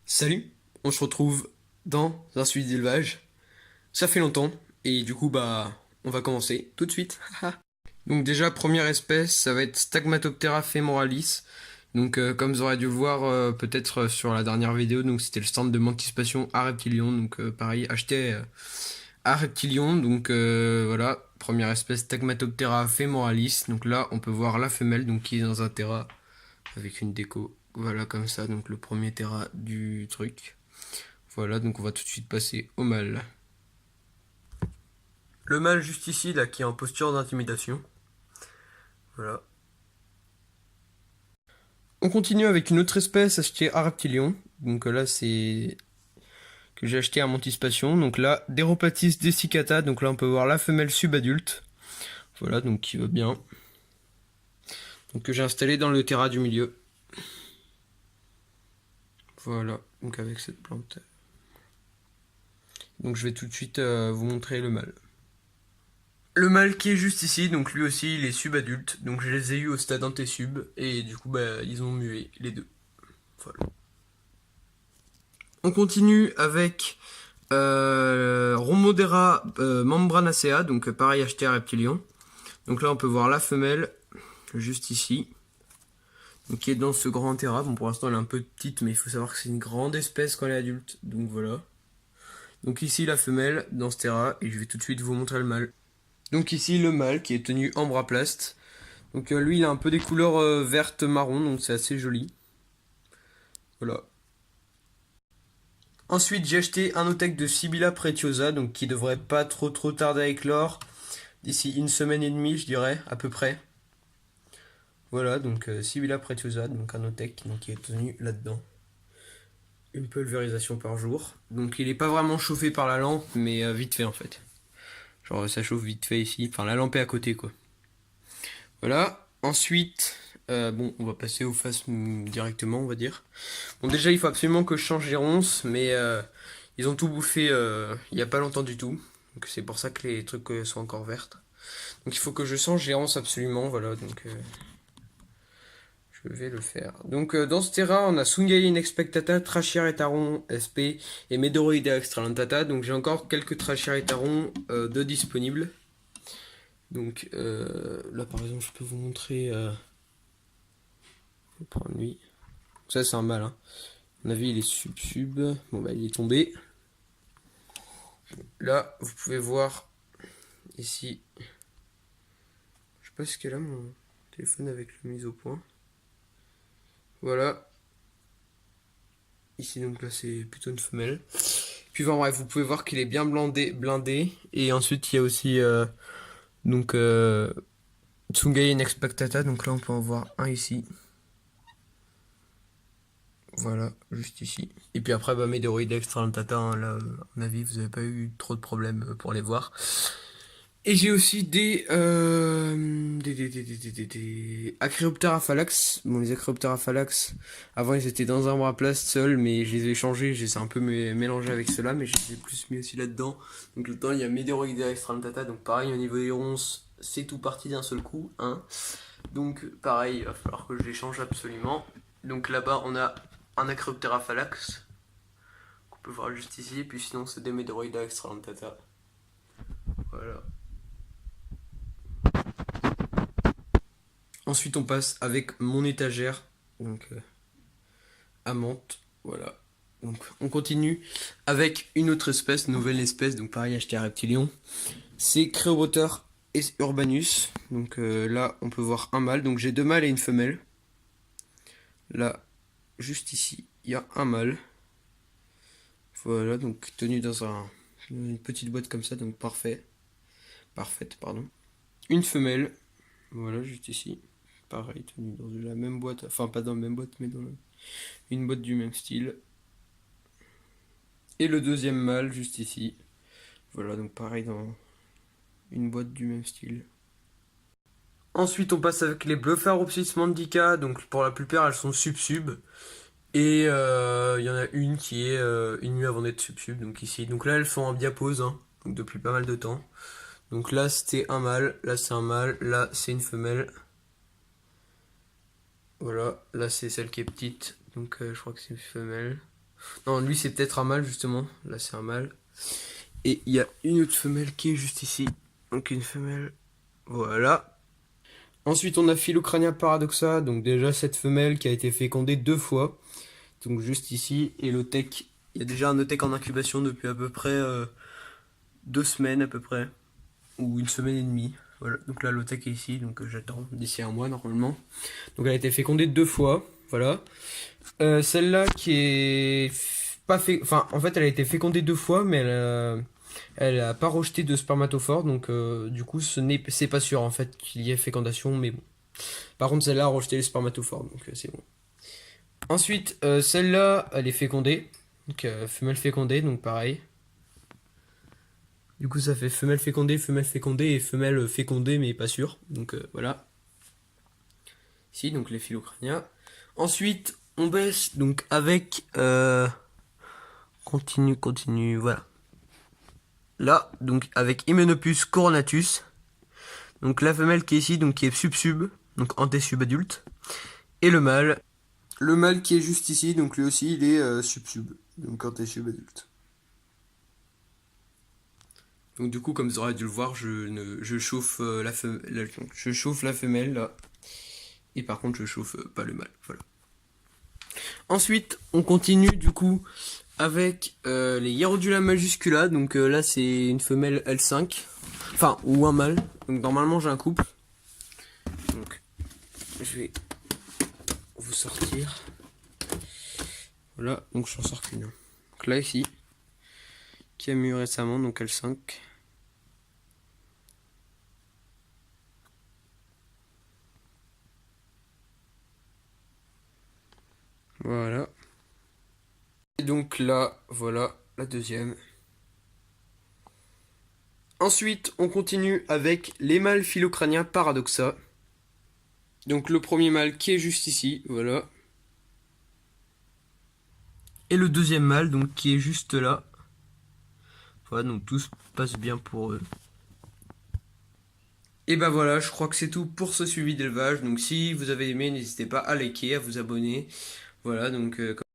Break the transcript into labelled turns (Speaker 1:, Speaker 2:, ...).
Speaker 1: Salut, on se retrouve dans un suivi d'élevage. Ça fait longtemps et du coup on va commencer tout de suite. Donc déjà première espèce, ça va être Stagmatoptera femoralis. Donc comme vous aurez dû le voir peut-être sur la dernière vidéo, donc c'était le stand de Mantispation à Reptilion. Donc pareil, acheté à Reptilion. Donc voilà, première espèce Stagmatoptera femoralis. Donc là on peut voir la femelle donc qui est dans un terra avec une déco. Voilà comme ça, donc le premier terra du truc. Voilà, donc on va tout de suite passer au mâle. Le mâle juste ici, là, qui est en posture d'intimidation. Voilà. On continue avec une autre espèce achetée à Reptilion. Donc là, c'est que j'ai acheté à Montispation. Donc là, Deropatis dessicata. Donc là, on peut voir la femelle subadulte. Voilà, donc qui va bien. Donc que j'ai installé dans le terra du milieu. Voilà, donc avec cette plante. Donc je vais tout de suite vous montrer le mâle. Le mâle qui est juste ici, donc lui aussi il est subadulte, donc je les ai eu au stade antésub, et du coup ils ont mué les deux. Voilà. On continue avec Romodera membranacea, donc pareil acheté à Reptilion. Donc là on peut voir la femelle, juste ici, donc qui est dans ce grand terra. Bon pour l'instant elle est un peu petite, mais il faut savoir que c'est une grande espèce quand elle est adulte, donc voilà. Donc ici la femelle dans ce terra, et je vais tout de suite vous montrer le mâle. Donc ici le mâle qui est tenu ambraplast. Donc lui il a un peu des couleurs vertes marron, donc c'est assez joli. Voilà. Ensuite j'ai acheté un otec de Sibylla pretiosa, donc qui devrait pas trop tarder à éclore. D'ici une semaine et demie, je dirais, à peu près. Voilà, donc Sibylla pretiosa, donc un otec donc, qui est tenu là-dedans. Une pulvérisation par jour. Donc il est pas vraiment chauffé par la lampe, mais vite fait en fait. Genre ça chauffe vite fait ici. Enfin la lampe est à côté quoi. Voilà. Ensuite, bon, on va passer aux faces directement, on va dire. Bon déjà il faut absolument que je change les ronces, mais ils ont tout bouffé il y a pas longtemps du tout. Donc c'est pour ça que les trucs sont encore vertes. Donc il faut que je change les ronces absolument, voilà, donc je vais le faire. Donc dans ce terrain, on a Sungai Inexpectata, Trachyaretaron SP et Medoroidea extralentata. Donc j'ai encore quelques Trachyaretaron de disponibles. Donc là par exemple, je peux vous montrer. Je vais prendre lui. Ça c'est un mâle. Hein. À mon avis, il est sub-sub. Bon bah il est tombé. Là, vous pouvez voir ici. Je sais pas ce qu'elle a mon téléphone avec la mise au point. Voilà. Ici donc là c'est plutôt une femelle. Puis bon, bref, vous pouvez voir qu'il est bien blindé. Et ensuite il y a aussi donc Tsungai Inexpectata. Donc là on peut en voir un ici. Voilà, juste ici. Et puis après bah, Medoroid Extralentata, hein, là, à mon avis vous n'avez pas eu trop de problèmes pour les voir. Et j'ai aussi des Acreoptera phallax. Bon, les Acreoptera phallax, avant ils étaient dans un bras plast seuls, mais je les ai changés, je les ai un peu mélangés avec ceux-là, mais je les ai plus mis aussi là-dedans. Donc là-dedans, il y a Medoroidea extralentata, donc pareil, au niveau des ronces, c'est tout parti d'un seul coup, hein. Donc pareil, il va falloir que je les change absolument. Donc là-bas, on a un Acreoptera phallax, qu'on peut voir juste ici, et puis sinon, c'est des Medoroidea extralentata. Voilà. Ensuite, on passe avec mon étagère, donc à menthe, voilà. Donc, on continue avec une autre espèce, nouvelle espèce, donc pareil, acheté à Reptilion. C'est Creowater urbanus. Donc là, on peut voir un mâle. Donc j'ai deux mâles et une femelle. Là, juste ici, il y a un mâle. Voilà, donc tenu dans une petite boîte comme ça, donc parfait. Parfaite, pardon. Une femelle, voilà, juste ici. Pareil, tenu dans la même boîte, enfin pas dans la même boîte, mais dans une boîte du même style. Et le deuxième mâle, juste ici. Voilà, donc pareil dans une boîte du même style. Ensuite, on passe avec les Blepharopsis mandica. Donc pour la plupart, elles sont sub-sub. Et il y en a une qui est une nuit avant d'être sub-sub, donc ici. Donc là, elles sont en diapose, hein, donc depuis pas mal de temps. Donc là, c'était un mâle, là c'est un mâle, là c'est une femelle. Voilà, là c'est celle qui est petite, donc je crois que c'est une femelle. Non, lui c'est peut-être un mâle justement. Là c'est un mâle. Et il y a une autre femelle qui est juste ici. Donc une femelle. Voilà. Ensuite on a Philocrania paradoxa. Donc déjà cette femelle qui a été fécondée 2 fois. Donc juste ici. Et l'otech. Il y a déjà un otech en incubation depuis à peu près 2 semaines à peu près. Ou 1 semaine et demie. Voilà. Donc là l'otech est ici. Donc j'attends d'ici un mois normalement. Donc elle a été fécondée 2 fois. Voilà. Celle-là qui est pas fait, enfin en fait elle a été fécondée 2 fois, mais elle a pas rejeté de spermatophore, donc du coup c'est pas sûr en fait qu'il y ait fécondation, mais bon. Par contre celle-là a rejeté les spermatophores, donc c'est bon. Ensuite celle-là elle est fécondée, donc femelle fécondée, donc pareil. Du coup ça fait femelle fécondée et femelle fécondée mais pas sûr, donc voilà. Ici donc les phylocrania. Ensuite on baisse donc avec continue, voilà. Là, donc avec Hymenopus coronatus, donc la femelle qui est ici, donc qui est sub-sub, donc antésub-adulte, et le mâle qui est juste ici, donc lui aussi il est sub-sub, donc antésub-adulte. Donc du coup, comme vous aurez dû le voir, je chauffe je chauffe la femelle là, et par contre je chauffe pas le mâle, voilà. Ensuite, on continue du coup avec les Hierodula majuscula. Donc là, c'est une femelle L5, enfin ou un mâle. Donc normalement, j'ai un couple. Donc je vais vous sortir. Voilà, donc j'en sors qu'une. Donc là ici, qui a mûri récemment, donc L5. Voilà. Et donc là, voilà la deuxième. Ensuite, on continue avec les mâles phylocraniens paradoxa. Donc le premier mâle qui est juste ici, voilà. Et le deuxième mâle, donc qui est juste là. Voilà, donc tout se passe bien pour eux. Et bah voilà, je crois que c'est tout pour ce suivi d'élevage. Donc si vous avez aimé, n'hésitez pas à liker, à vous abonner. Voilà, donc